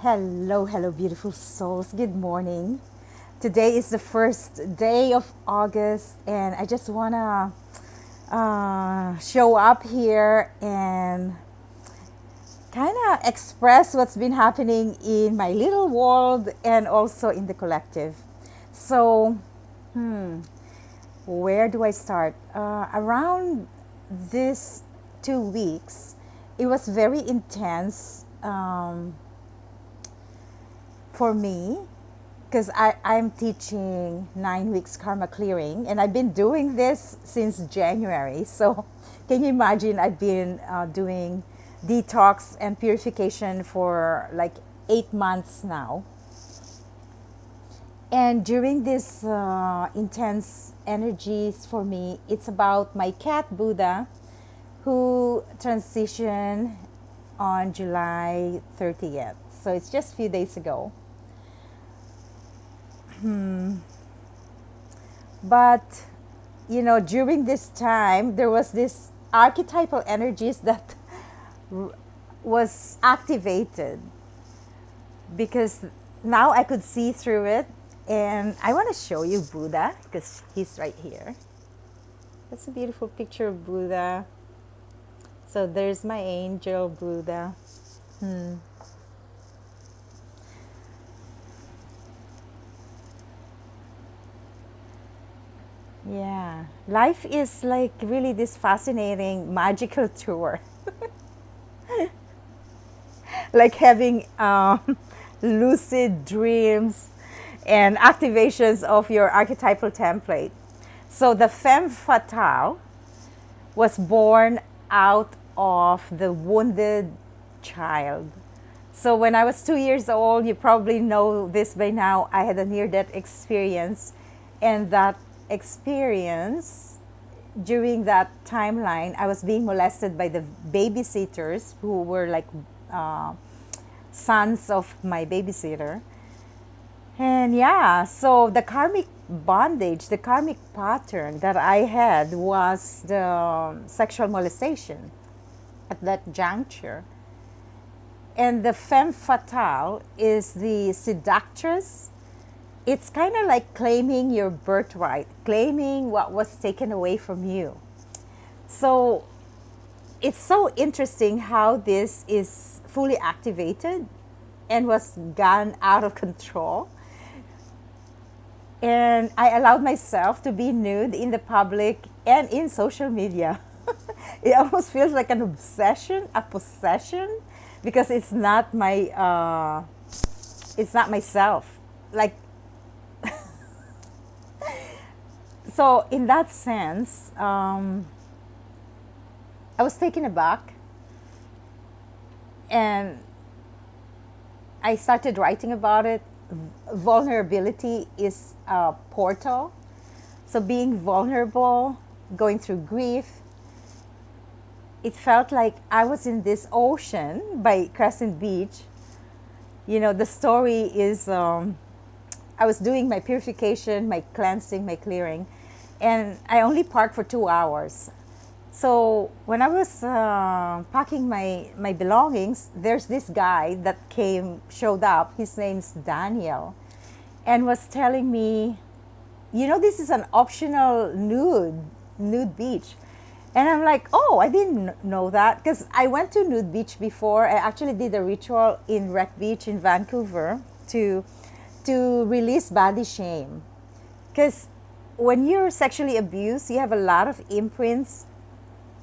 Hello, hello, beautiful souls. Good morning. Today is the first day of August, and I just want to show up here and kind of express what's been happening in my little world and also in the collective. So, where do I start? Around this 2 weeks, it was very intense. For me, because I'm teaching 9 weeks karma clearing, and I've been doing this since January. So, can you imagine? I've been doing detox and purification for like 8 months now. And during this intense energies for me, it's about my cat Buddha, who transitioned on July 30th. So, it's just a few days ago. But during this time there was this archetypal energies that was activated, because now I could see through it. And I want to show you Buddha because he's right here. That's a beautiful picture of Buddha. So there's my angel Buddha. Yeah, life is like really this fascinating magical tour, like having lucid dreams and activations of your archetypal template. So the Femme Fatale was born out of the wounded child. So when I was 2 years old, you probably know this by now, I had a near-death experience. And that experience, during that timeline, I was being molested by the babysitters who were like sons of my babysitter. And yeah, so the karmic bondage, the karmic pattern that I had was the sexual molestation at that juncture. And the femme fatale is the seductress. It's kind of like claiming your birthright, claiming what was taken away from you. So it's so interesting how this is fully activated and was gone out of control. And I allowed myself to be nude in the public and in social media. It almost feels like an obsession, a possession, because it's not myself. Like, so in that sense, I was taken aback, and I started writing about it. Vulnerability is a portal. So being vulnerable, going through grief, it felt like I was in this ocean by Crescent Beach. The story is I was doing my purification, my cleansing, my clearing, and I only parked for 2 hours. So when I was packing my belongings, there's this guy that showed up. His name's Daniel, and was telling me, this is an optional nude beach. And I'm like, oh, I didn't know that, because I went to Nude Beach before. I actually did a ritual in Wreck Beach in Vancouver to release body shame. Because when you're sexually abused, you have a lot of imprints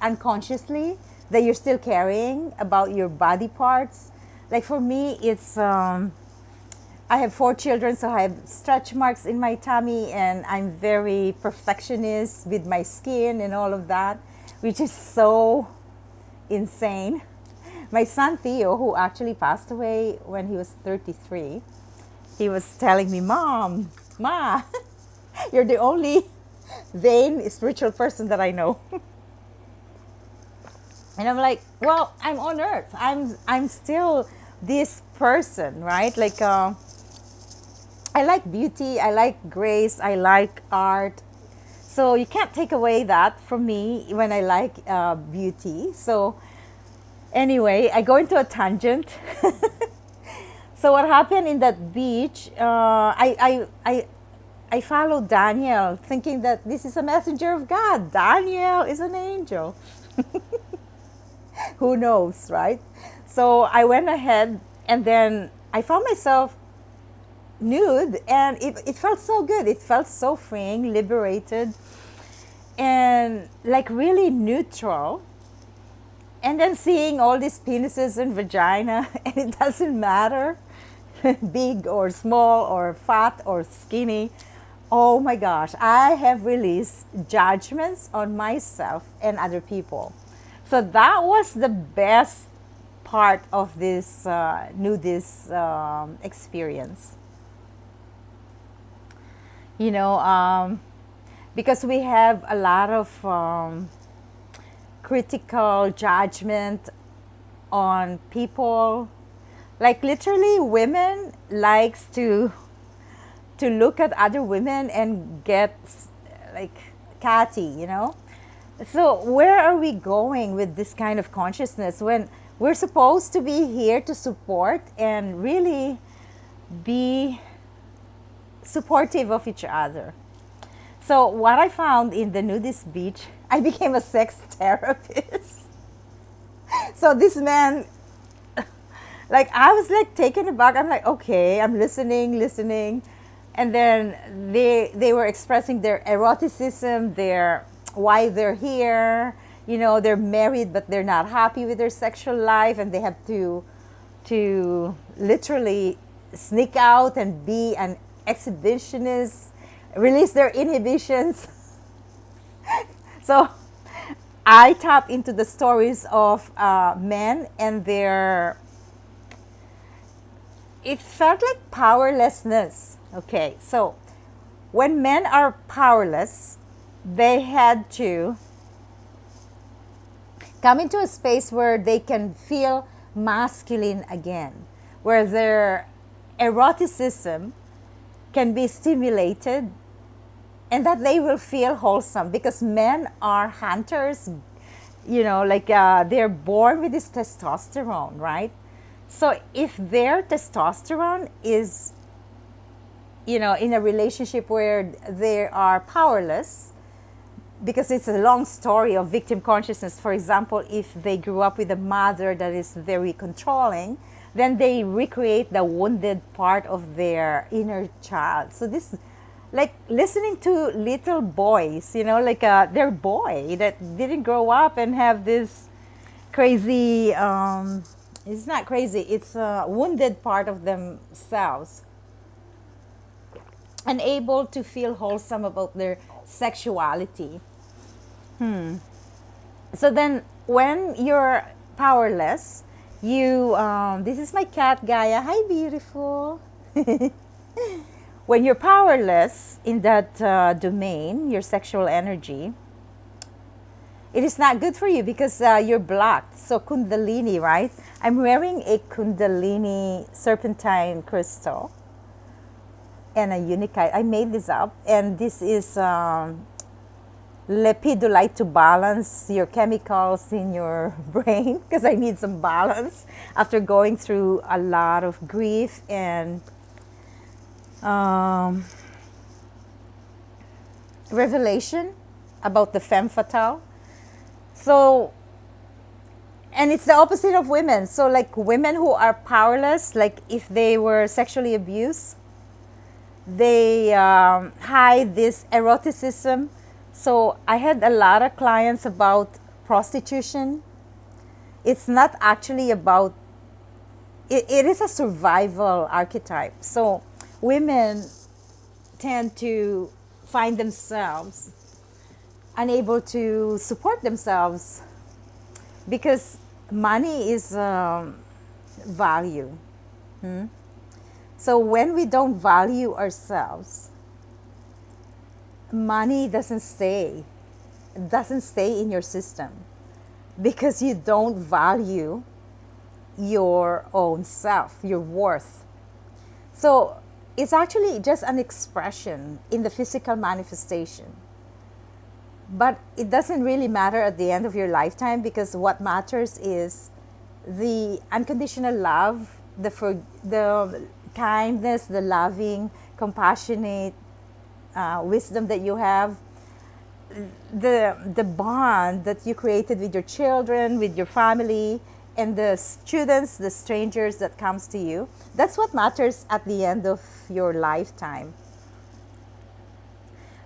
unconsciously that you're still carrying about your body parts. Like for me, it's I have 4 children, so I have stretch marks in my tummy, and I'm very perfectionist with my skin and all of that, which is so insane. My son Theo, who actually passed away when he was 33, he was telling me, Ma, you're the only vain spiritual person that I know. And I'm like, well, I'm on earth. I'm still this person, right? Like, I like beauty, I like grace, I like art. So you can't take away that from me when I like beauty. So anyway, I go into a tangent. So what happened in that beach? I followed Daniel, thinking that this is a messenger of God. Daniel is an angel. Who knows, right? So I went ahead, and then I found myself nude, and it felt so good. It felt so freeing, liberated, and like really neutral. And then seeing all these penises and vagina, and it doesn't matter, big or small or fat or skinny. Oh my gosh, I have released judgments on myself and other people. So that was the best part of this nudist experience. You know, because we have a lot of critical judgment on people. Like literally, women likes to look at other women and get like catty, you know. So where are we going with this kind of consciousness when we're supposed to be here to support and really be supportive of each other? So what I found in the Nudist Beach, I became a sex therapist. So this man, like I was like taken aback. I'm like, okay, I'm listening. And then they were expressing their eroticism, their why they're here. You know, they're married but they're not happy with their sexual life, and they have to literally sneak out and be an exhibitionist, release their inhibitions. So I tap into the stories of men and their, it felt like powerlessness. Okay, so when men are powerless, they had to come into a space where they can feel masculine again, where their eroticism can be stimulated, and that they will feel wholesome, because men are hunters, you know, like they're born with this testosterone, right? So if their testosterone is, you know, in a relationship where they are powerless, because it's a long story of victim consciousness. For example, if they grew up with a mother that is very controlling, then they recreate the wounded part of their inner child. So this, like listening to little boys, you know, like their boy that didn't grow up and have this crazy, it's not crazy, it's a wounded part of themselves, unable to feel wholesome about their sexuality. So then when you're powerless, you, this is my cat Gaia, hi beautiful. When you're powerless in that domain, your sexual energy, it is not good for you because you're blocked. So Kundalini, right? I'm wearing a Kundalini serpentine crystal and a unikite. I made this up, and this is lepidolite to balance your chemicals in your brain, because I need some balance after going through a lot of grief and revelation about the femme fatale. So, and it's the opposite of women. So like women who are powerless, like if they were sexually abused, they hide this eroticism. So I had a lot of clients about prostitution. It's not actually about, it is a survival archetype. So women tend to find themselves unable to support themselves because money is value. So when we don't value ourselves, money doesn't stay in your system, because you don't value your own self, your worth. So it's actually just an expression in the physical manifestation. But it doesn't really matter at the end of your lifetime, because what matters is the unconditional love the kindness, the loving, compassionate wisdom that you have, the bond that you created with your children, with your family, and the students, the strangers that comes to you. That's what matters at the end of your lifetime.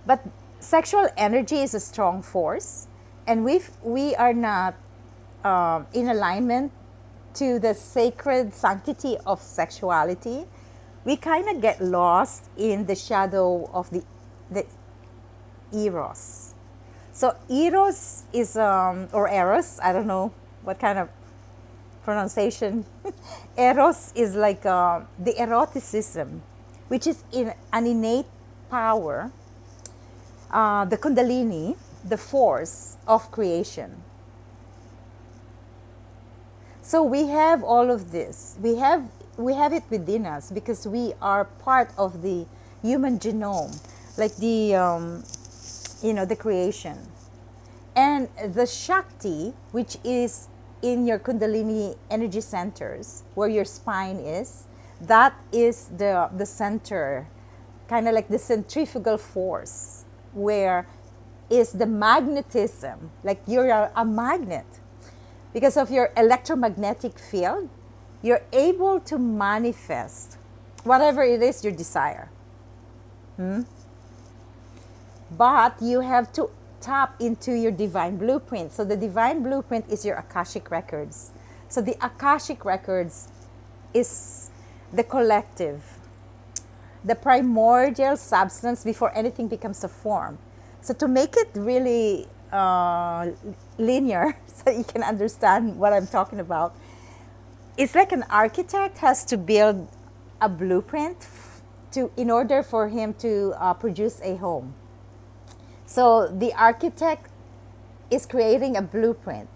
But sexual energy is a strong force, and we are not in alignment to the sacred sanctity of sexuality. We kind of get lost in the shadow of the eros. So eros is or eros, I don't know what kind of pronunciation. Eros is like the eroticism, which is in an innate power, the kundalini, the force of creation. So we have all of this. We have it within us because we are part of the human genome, like the creation. And the Shakti, which is in your Kundalini energy centers, where your spine is, that is the center, kind of like the centrifugal force, where is the magnetism, like you're a magnet. Because of your electromagnetic field, you're able to manifest whatever it is you desire. But you have to tap into your divine blueprint. So the divine blueprint is your Akashic records. So the Akashic records is the collective, the primordial substance before anything becomes a form. So to make it really linear, so you can understand what I'm talking about, it's like an architect has to build a blueprint in order for him to produce a home. So the architect is creating a blueprint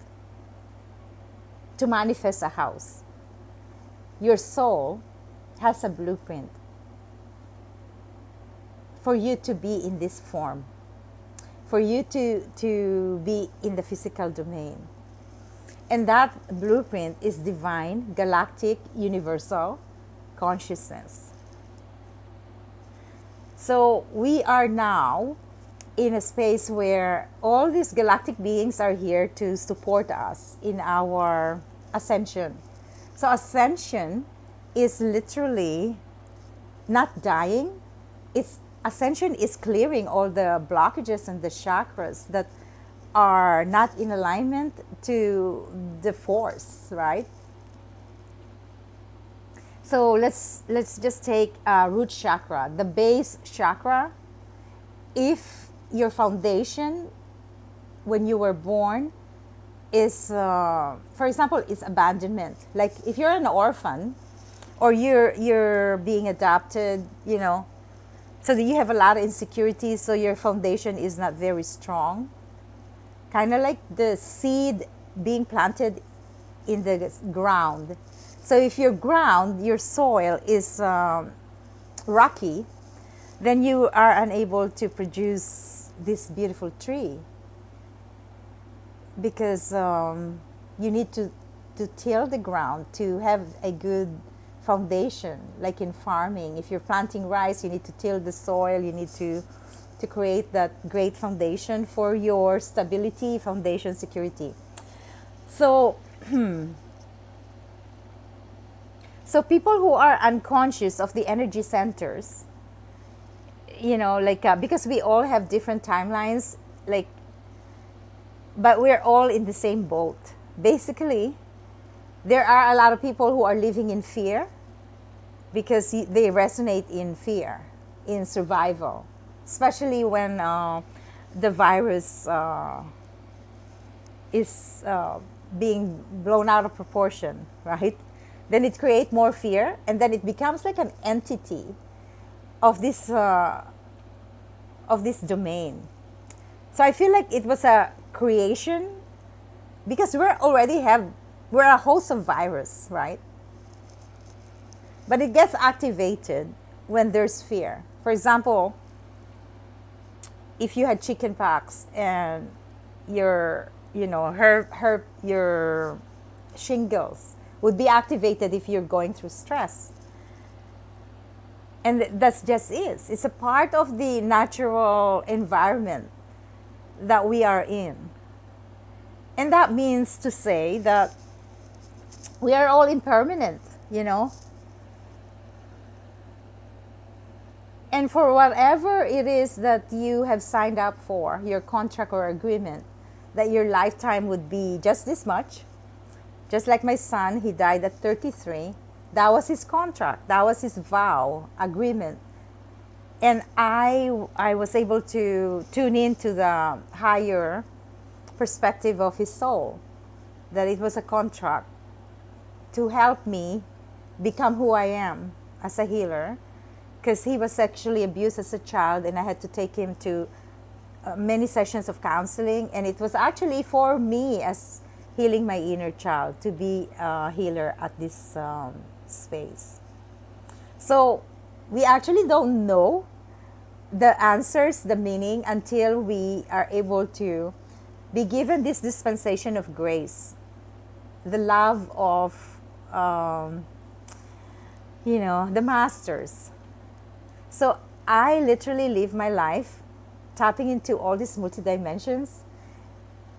to manifest a house. Your soul has a blueprint for you to be in this form, for you to be in the physical domain. And that blueprint is divine, galactic, universal consciousness. So we are now in a space where all these galactic beings are here to support us in our ascension. So ascension is literally not dying. Ascension is clearing all the blockages and the chakras that are not in alignment to the force, right? So let's just take root chakra, the base chakra. If your foundation when you were born is, for example, is abandonment. Like if you're an orphan or you're being adopted, so that you have a lot of insecurities, so your foundation is not very strong. Kind of like the seed being planted in the ground. So if your ground, your soil is rocky, then you are unable to produce this beautiful tree, because you need to till the ground to have a good foundation. Like in farming, if you're planting rice, you need to till the soil, you need to create that great foundation for your stability, foundation, security. So so people who are unconscious of the energy centers, because we all have different timelines, but we're all in the same boat. Basically, there are a lot of people who are living in fear because they resonate in fear, in survival, especially when the virus is being blown out of proportion, right? Then it creates more fear, and then it becomes like an entity of this domain. So I feel like it was a creation, because we're a host of virus, right? But it gets activated when there's fear. For example, if you had chicken pox and your shingles would be activated if you're going through stress. And that's just is. It's a part of the natural environment that we are in. And that means to say that we are all impermanent, you know. And for whatever it is that you have signed up for, your contract or agreement, that your lifetime would be just this much. Just like my son, he died at 33. That was his contract. That was his vow, agreement. And I was able to tune into the higher perspective of his soul, that it was a contract to help me become who I am as a healer, because he was sexually abused as a child, and I had to take him to many sessions of counseling, and it was actually for me as healing my inner child to be a healer at this space. So we actually don't know the answers, the meaning, until we are able to be given this dispensation of grace, the love of the masters. So I literally live my life tapping into all these multidimensions,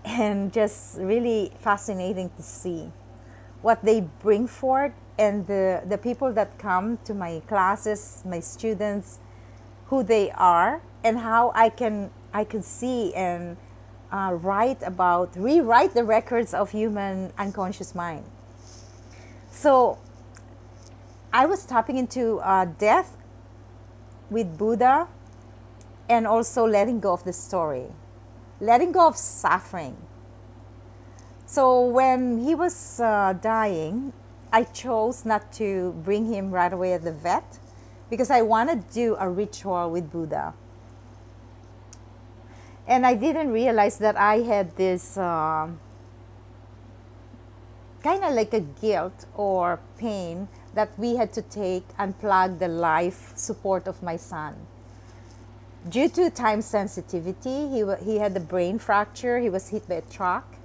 and just really fascinating to see what they bring forth, and the people that come to my classes, my students, who they are, and how I can see and rewrite the records of human unconscious mind. So I was tapping into death with Buddha, and also letting go of the story, letting go of suffering. So when he was dying, I chose not to bring him right away at the vet, because I wanted to do a ritual with Buddha. And I didn't realize that I had this kind of like a guilt or pain that we had to unplug the life support of my son. Due to time sensitivity, he had a brain fracture. He was hit by a truck.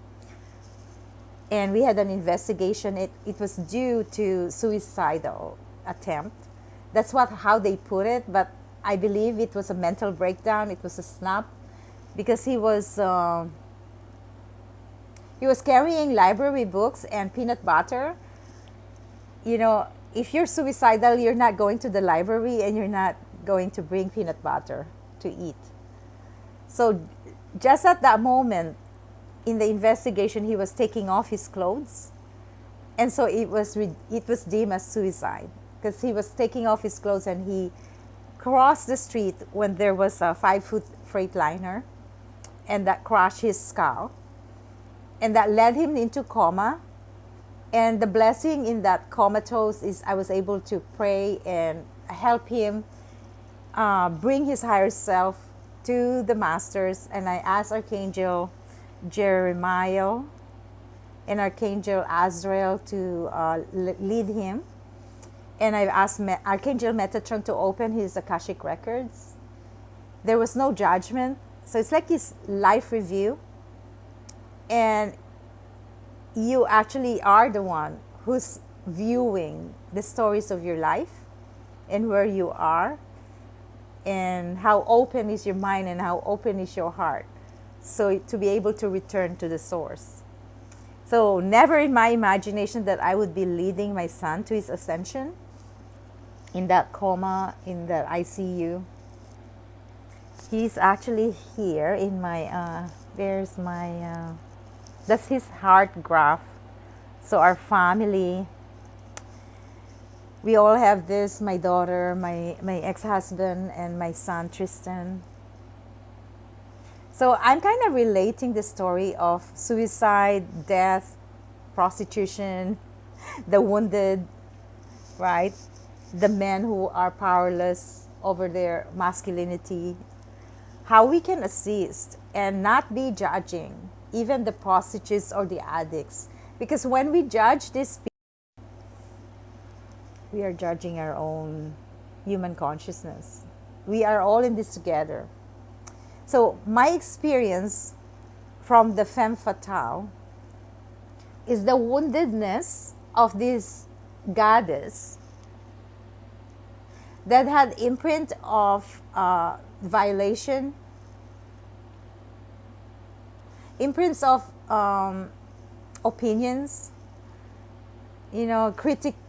And we had an investigation. It was due to suicidal attempt. That's how they put it, but I believe it was a mental breakdown. It was a snap, because he was carrying library books and peanut butter. You know, if you're suicidal, you're not going to the library, and you're not going to bring peanut butter to eat. So just at that moment in the investigation, he was taking off his clothes, and so it was deemed as suicide, because he was taking off his clothes and he crossed the street when there was a 5-foot freightliner, and that crushed his skull, and that led him into coma. And the blessing in that comatose is I was able to pray and help him bring his higher self to the masters. And I asked Archangel Jeremiah and Archangel Azrael to lead him. And I asked Archangel Metatron to open his Akashic records. There was no judgment. So it's like his life review. And you actually are the one who's viewing the stories of your life and where you are, and how open is your mind and how open is your heart, so to be able to return to the source. So never in my imagination that I would be leading my son to his ascension in that coma, in that ICU. He's actually here in my there's my that's his heart graph. So our family, we all have this, my daughter, my ex-husband, and my son Tristan. So I'm kind of relating the story of suicide, death, prostitution, the wounded, right? The men who are powerless over their masculinity, how we can assist and not be judging even the prostitutes or the addicts. Because when we judge these people, we are judging our own human consciousness. We are all in this together. So my experience from the Femme Fatale is the woundedness of this goddess that had imprint of violation, imprints of opinions,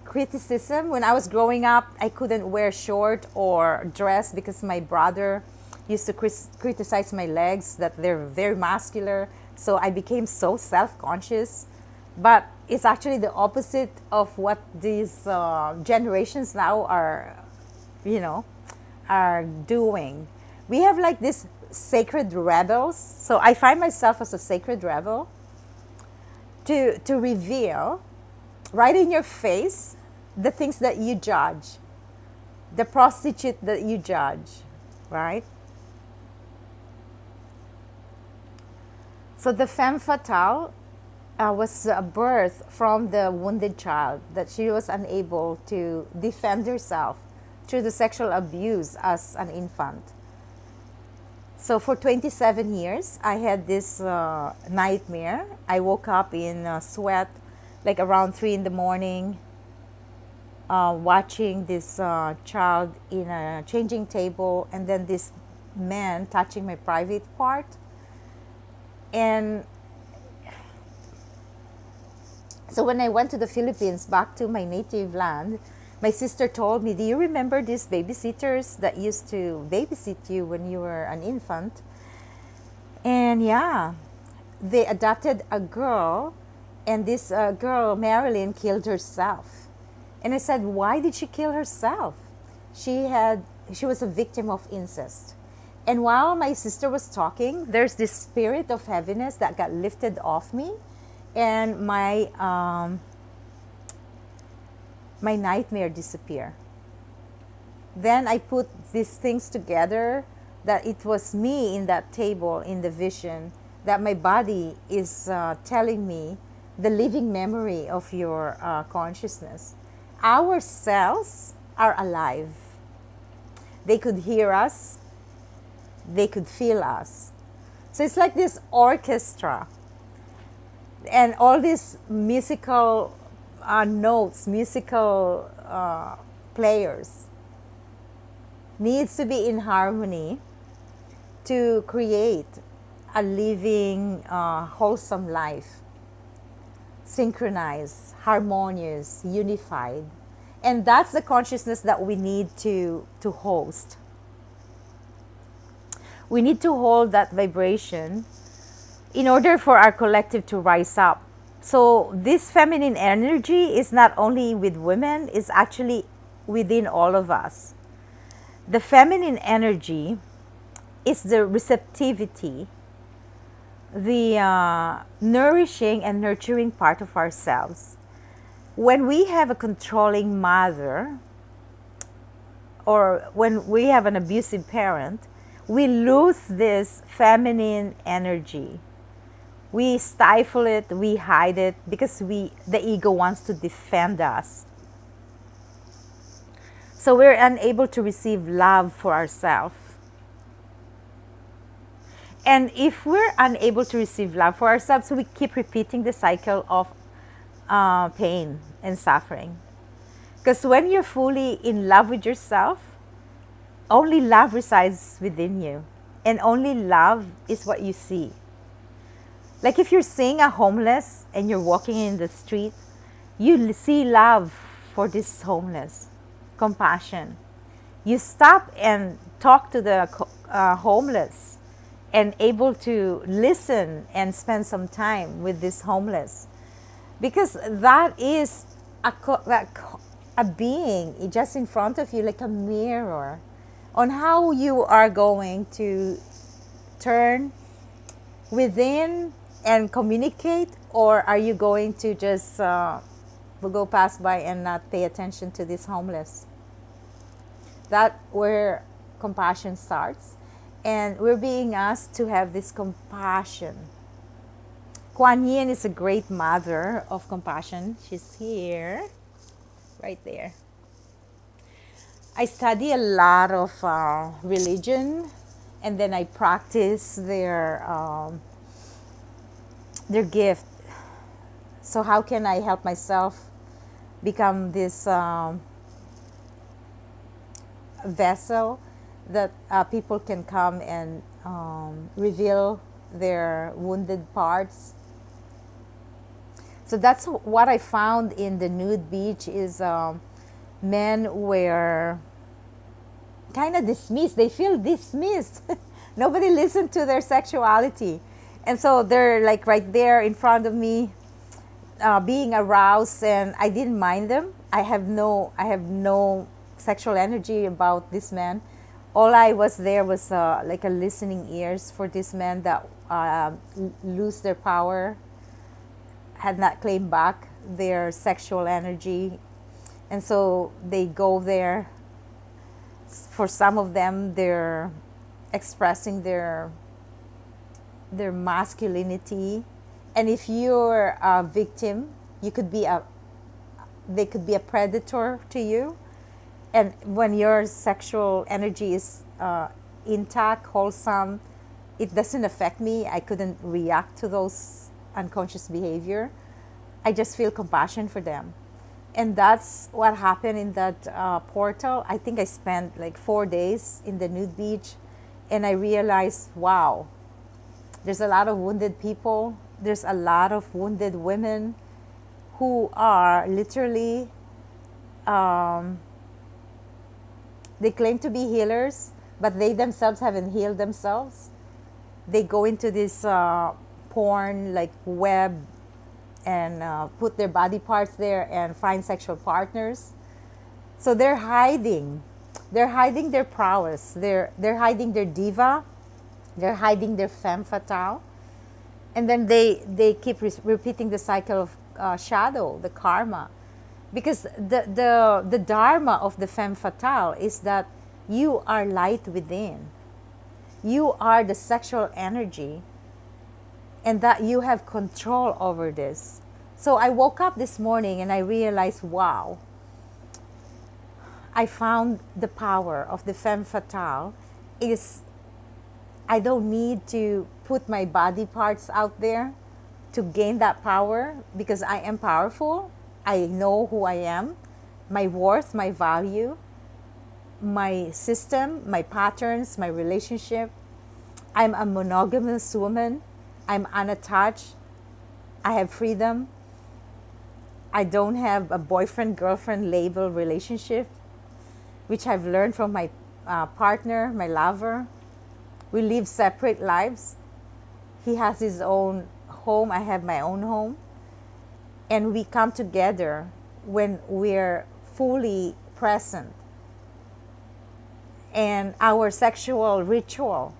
criticism. When I was growing up, I couldn't wear short or dress because my brother used to criticize my legs, that they're very muscular. So I became so self-conscious. But it's actually the opposite of what these generations now are doing. We have like this sacred rebels. So I find myself as a sacred rebel to reveal right in your face the things that you judge, the prostitute that you judge, right? So the femme fatale was a birth from the wounded child, that she was unable to defend herself through the sexual abuse as an infant. So for 27 years, I had this nightmare. I woke up in sweat, like around 3 in the morning, watching this child in a changing table, and then this man touching my private part. And so when I went to the Philippines, back to my native land, my sister told me, do you remember these babysitters that used to babysit you when you were an infant? And yeah, they adopted a girl, and this girl, Marilyn, killed herself. And I said, why did she kill herself? She was a victim of incest. And while my sister was talking, there's this spirit of heaviness that got lifted off me, and my nightmare disappeared. Then I put these things together, that it was me in that table in the vision, that my body is telling me the living memory of your consciousness. Our cells are alive. They could hear us. They could feel us. So it's like this orchestra. And all these musical notes, musical players needs to be in harmony to create a living, wholesome life. Synchronized, harmonious, unified. And that's the consciousness that we need to host. We need to hold that vibration in order for our collective to rise up. So this feminine energy is not only with women, it's actually within all of us. The feminine energy is the receptivity, the nourishing and nurturing part of ourselves. When we have a controlling mother, or when we have an abusive parent, we lose this feminine energy. We stifle it, we hide it, because the ego wants to defend us. So we're unable to receive love for ourselves. And if we're unable to receive love for ourselves, we keep repeating the cycle of pain and suffering. Because when you're fully in love with yourself, only love resides within you. And only love is what you see. Like if you're seeing a homeless and you're walking in the street, you see love for this homeless, compassion. You stop and talk to the homeless and able to listen and spend some time with this homeless. Because that is a being just in front of you, like a mirror on how you are going to turn within and communicate, or are you going to just go pass by and not pay attention to this homeless? That's where compassion starts, and we're being asked to have this compassion. Kuan Yin is a great mother of compassion. She's here, right there. I study a lot of religion, and then I practice their gift. So how can I help myself become this vessel that people can come and reveal their wounded parts. So that's what I found in the nude beach is men were kind of dismissed. They feel dismissed. Nobody listened to their sexuality. And so they're like right there in front of me, being aroused, and I didn't mind them. I have no sexual energy about this man. All I was there was like a listening ears for this man that lose their power, had not claimed back their sexual energy, and so they go there. For some of them, they're expressing their masculinity, and if you're a victim, you could be they could be a predator to you. And when your sexual energy is intact, wholesome, it doesn't affect me. I couldn't react to those unconscious behavior. I just feel compassion for them. And that's what happened in that portal. I think I spent like 4 days in the nude beach, and I realized, wow, there's a lot of wounded people. There's a lot of wounded women who are literally, they claim to be healers, but they themselves haven't healed themselves. They go into this porn like web and put their body parts there and find sexual partners. So they're hiding. They're hiding their prowess. They're hiding their diva. They're hiding their femme fatale. And then they keep repeating the cycle of shadow, the karma. Because the dharma of the femme fatale is that you are light within. You are the sexual energy, and that you have control over this. So I woke up this morning and I realized, wow, I found the power of the femme fatale is I don't need to put my body parts out there to gain that power, because I am powerful. I know who I am, my worth, my value, my system, my patterns, my relationship. I'm a monogamous woman. I'm unattached. I have freedom. I don't have a boyfriend-girlfriend label relationship, which I've learned from my partner, my lover. We live separate lives. He has his own home. I have my own home. And we come together when we're fully present. And our sexual ritual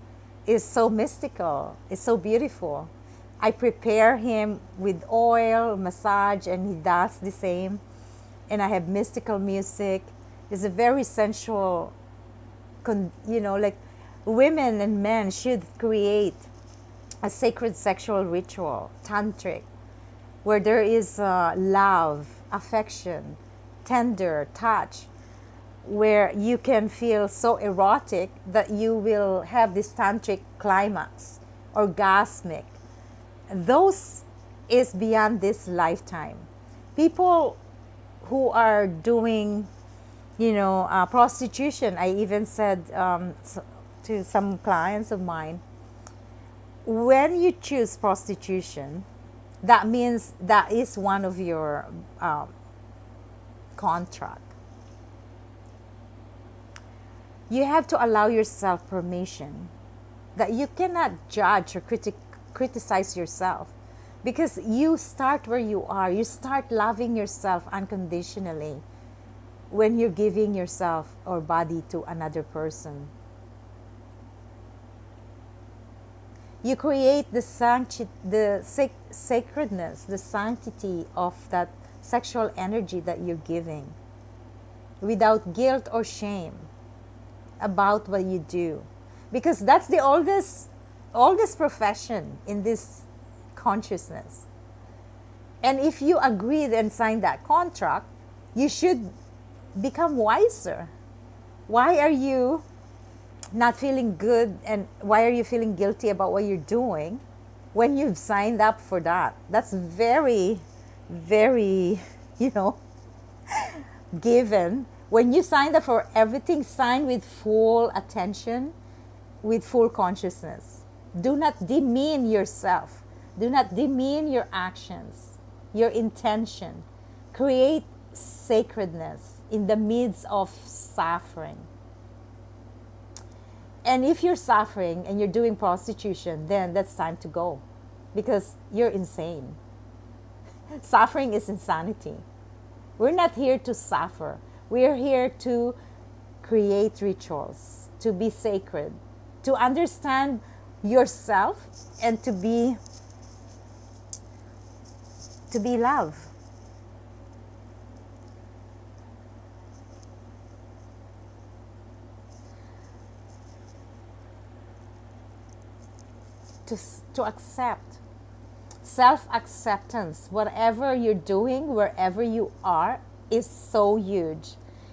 is so mystical. It's so beautiful. I prepare him with oil, massage, and he does the same. And I have mystical music. It's a very sensual, like women and men should create a sacred sexual ritual, tantric, where there is love, affection, tender touch, where you can feel so erotic that you will have this tantric climax, orgasmic. Those is beyond this lifetime. People who are doing, prostitution, I even said to some clients of mine, when you choose prostitution, that means that is one of your contract. You have to allow yourself permission, that you cannot judge or criticize yourself, because you start where you are. You start loving yourself unconditionally when you're giving yourself or body to another person. You create the sacredness, the sanctity of that sexual energy that you're giving, without guilt or shame about what you do, because that's the oldest profession in this consciousness. And if you agreed and signed that contract, you should become wiser. Why are you not feeling good, and why are you feeling guilty about what you're doing when you've signed up for that? That's very, very, given. When you sign up for everything, sign with full attention, with full consciousness. Do not demean yourself. Do not demean your actions, your intention. Create sacredness in the midst of suffering. And if you're suffering and you're doing prostitution, then that's time to go, because you're insane. Suffering is insanity. We're not here to suffer. We're here to create rituals, to be sacred, to understand yourself, and to be love. To accept. Self-acceptance, whatever you're doing, wherever you are, is so huge.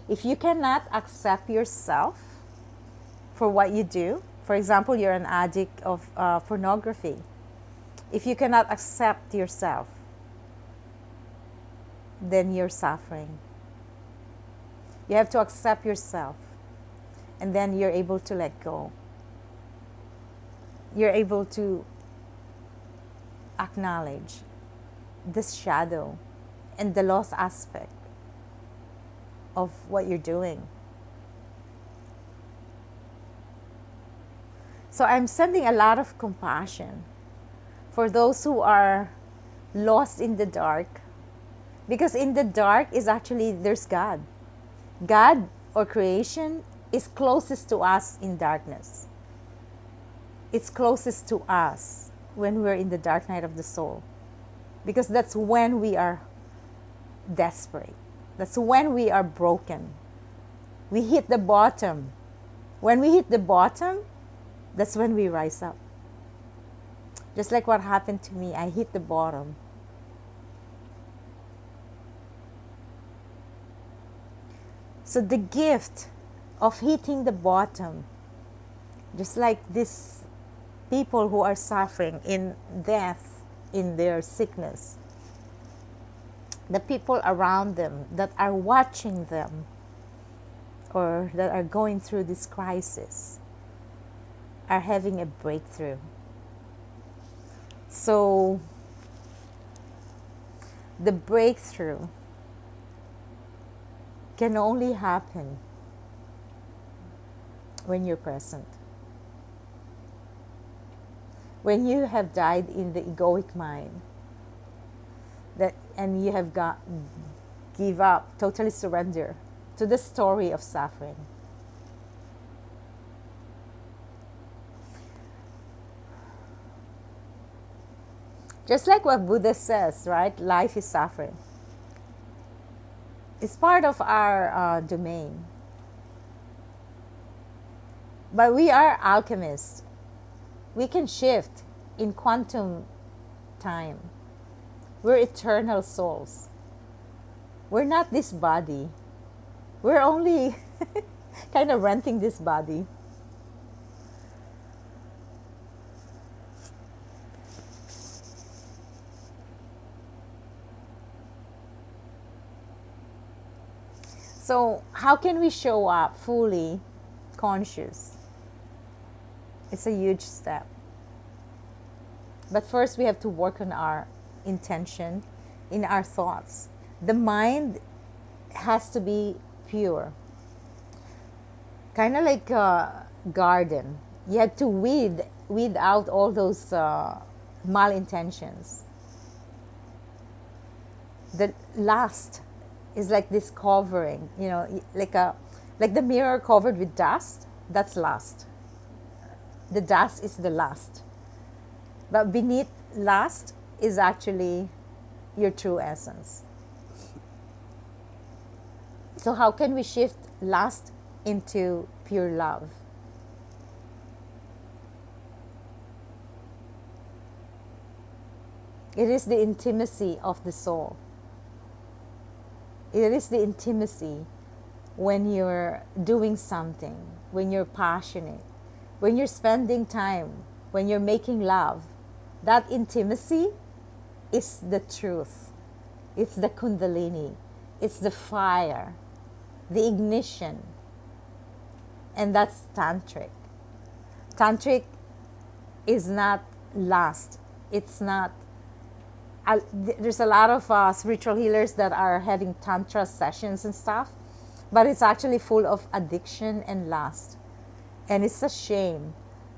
If you cannot accept yourself for what you do, for example, you're an addict of pornography. If you cannot accept yourself, then you're suffering. You have to accept yourself, and then you're able to let go. You're able to acknowledge this shadow and the lost aspect of what you're doing. So I'm sending a lot of compassion for those who are lost in the dark, because in the dark is actually, there's God. God, or creation, is closest to us in darkness. It's closest to us when we're in the dark night of the soul, because that's when we are desperate. That's when we are broken. We hit the bottom. When we hit the bottom, that's when we rise up. Just like what happened to me, I hit the bottom. So the gift of hitting the bottom, just like these people who are suffering in death, in their sickness, the people around them that are watching them or that are going through this crisis are having a breakthrough. So the breakthrough can only happen when you're present. When you have died in the egoic mind, and you have give up, totally surrender to the story of suffering. Just like what Buddha says, right? Life is suffering. It's part of our domain. But we are alchemists. We can shift in quantum time. We're eternal souls. We're not this body. We're only kind of renting this body. So how can we show up fully conscious? It's a huge step. But first we have to work on our intention, in our thoughts. The mind has to be pure. Kind of like a garden. You have to weed out all those malintentions. The lust is like this covering, like the mirror covered with dust. That's lust. The dust is the lust. But beneath lust is actually your true essence. So how can we shift lust into pure love? It is the intimacy of the soul. It is the intimacy when you're doing something, when you're passionate, when you're spending time, when you're making love. That intimacy is the truth. It's the kundalini. It's the fire. the ignition. And that's Tantric. Tantric is not lust. It's not. There's a lot of spiritual healers that are having Tantra sessions and stuff, but it's actually full of addiction and lust. And it's a shame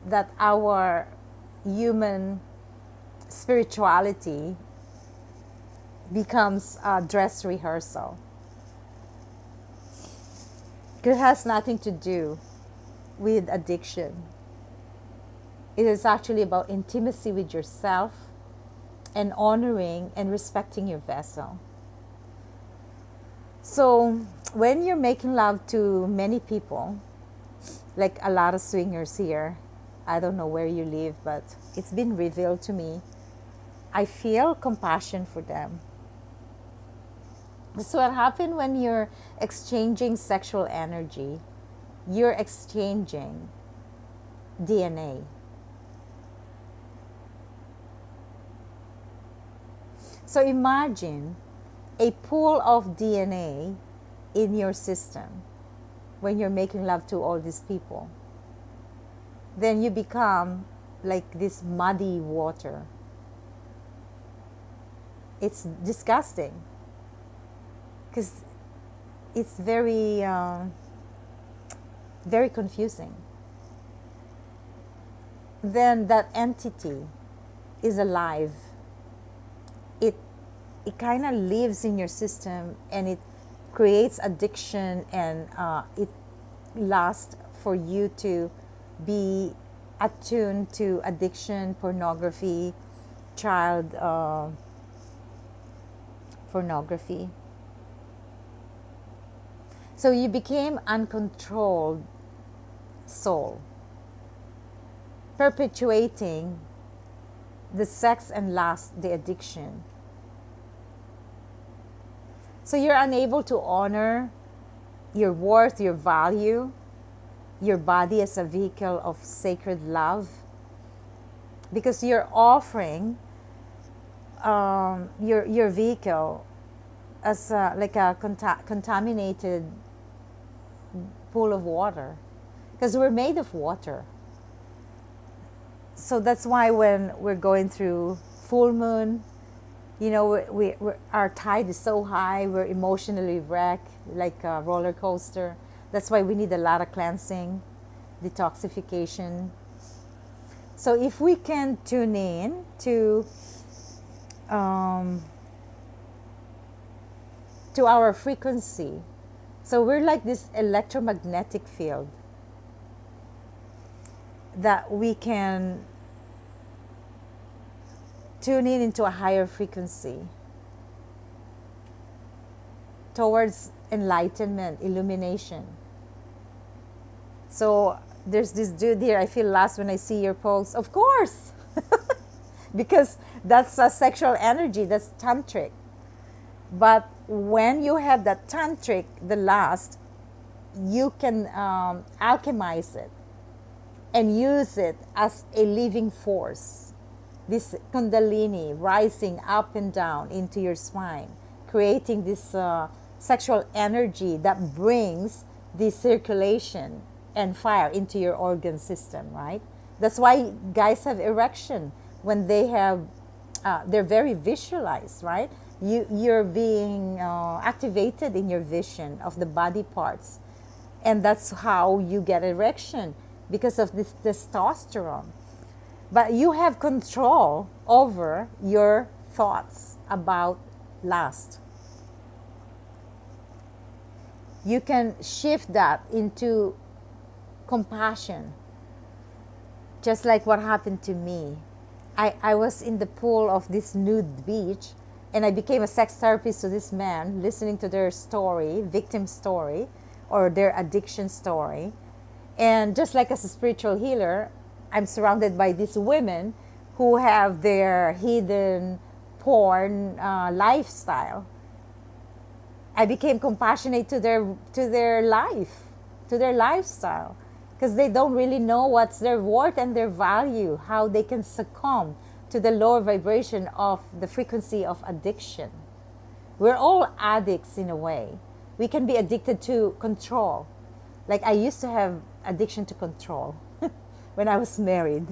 that our human spirituality becomes a dress rehearsal. It has nothing to do with addiction. It is actually about intimacy with yourself and honoring and respecting your vessel. So when you're making love to many people, like a lot of swingers here, I don't know where you live, but it's been revealed to me, I feel compassion for them. So what happens when you're exchanging sexual energy? You're exchanging DNA. So imagine a pool of DNA in your system when you're making love to all these people. Then you become like this muddy water. It's disgusting because it's very, very confusing. Then that entity is alive. It kind of lives in your system, and it creates addiction, and it lasts for you to be attuned to addiction, pornography, child pornography. So you became uncontrolled soul, perpetuating the sex and lust, the addiction. So you're unable to honor your worth, your value, your body as a vehicle of sacred love, because you're offering your vehicle as like a contaminated pool of water, because we're made of water. So that's why when we're going through full moon, you know, our tide is so high, we're emotionally wrecked like a roller coaster. That's why we need a lot of cleansing, detoxification. So if we can tune in to our frequency, so we're like this electromagnetic field that we can tune in into a higher frequency towards enlightenment, illumination. So there's this dude here, I feel lost when I see your post. Of course, because that's a sexual energy, that's tantric. But when you have that tantric, the lust, you can alchemize it and use it as a living force. This kundalini rising up and down into your spine, creating this sexual energy that brings the circulation and fire into your organ system, right? That's why guys have erection when they have, they're very visualized, right? You're being activated in your vision of the body parts. And that's how you get erection, because of this testosterone. But you have control over your thoughts about lust. You can shift that into compassion, just like what happened to me. I was in the pool of this Nudist Beach, and I became a sex therapist to this man, listening to their story, victim story, or their addiction story. And just like as a spiritual healer, I'm surrounded by these women who have their hidden porn lifestyle. I became compassionate to their life, to their lifestyle, because they don't really know what's their worth and their value, how they can succumb to the lower vibration of the frequency of addiction. We're all addicts in a way, We can be addicted to control. Like I used to have addiction to control when I was married.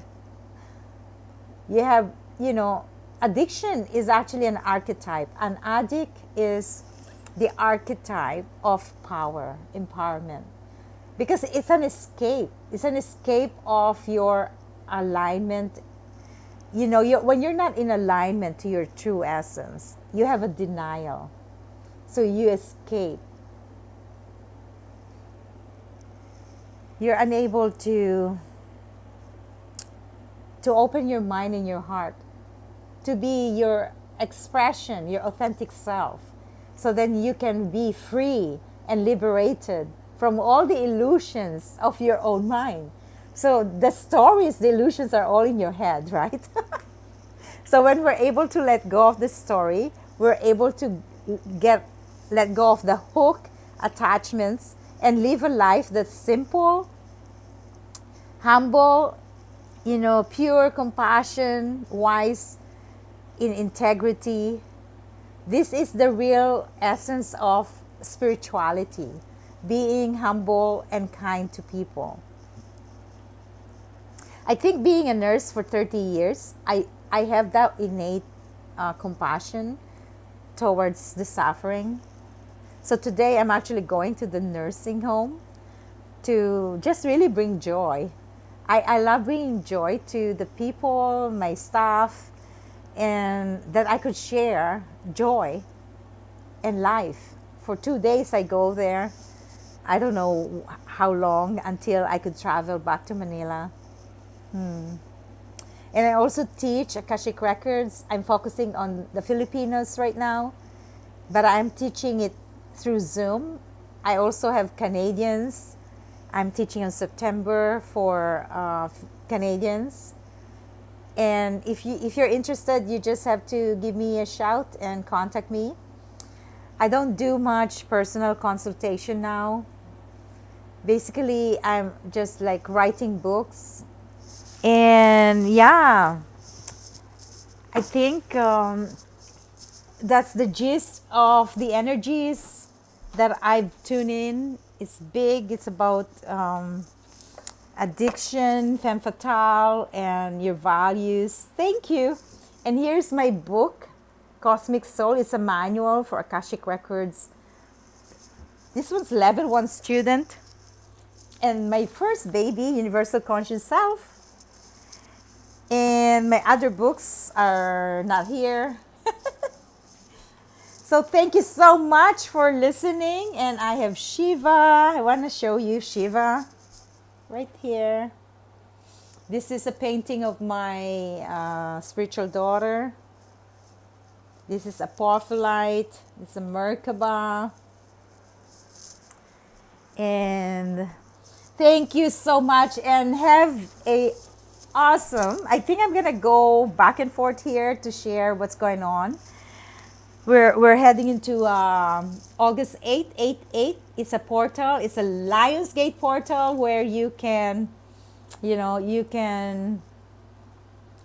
You have, addiction is actually an archetype. An addict is the archetype of power, empowerment. Because it's an escape. It's an escape of your alignment. When you're not in alignment to your true essence, you have a denial. So you escape. You're unable to open your mind and your heart to be your expression, your authentic self. So then you can be free and liberated from all the illusions of your own mind. So the stories, the illusions are all in your head, right? So when we're able to let go of the story, we're able to let go of the hook attachments and live a life that's simple, humble, pure compassion, wise in integrity. This is the real essence of spirituality, being humble and kind to people. I think being a nurse for 30 years, I have that innate compassion towards the suffering. So today I'm actually going to the nursing home to just really bring joy. I love bringing joy to the people, my staff, and that I could share joy and life. For 2 days I go there. I don't know how long until I could travel back to Manila. And I also teach Akashic Records. I'm focusing on the Filipinos right now, but I'm teaching it through Zoom. I also have Canadians. I'm teaching in September for Canadians. And if you're interested, you just have to give me a shout and contact me. I don't do much personal consultation now. Basically, I'm just like writing books. And yeah, I think that's the gist of the energies that I've tuned in. It's big. It's about addiction, femme fatale, and your values. Thank you. And here's my book, Cosmic Soul. It's a manual for Akashic Records. This one's level 1 student. And my first baby, Universal Conscious Self. And my other books are not here. So thank you so much for listening. And I have Shiva. I want to show you Shiva right here. This is a painting of my spiritual daughter. This is a Porphyllite. This is a Merkaba. And thank you so much and have a awesome. I think I'm gonna go back and forth here to share what's going on. We're heading into August 8th, 8/8. It's a portal. It's a Lionsgate portal where you can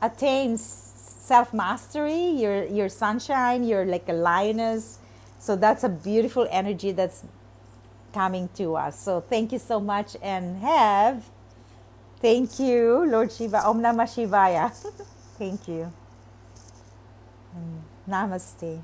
attain self-mastery. Your sunshine. You're like a lioness. So that's a beautiful energy that's coming to us. So thank you so much and thank you, Lord Shiva. Om Namah Shivaya. Thank you. Namaste.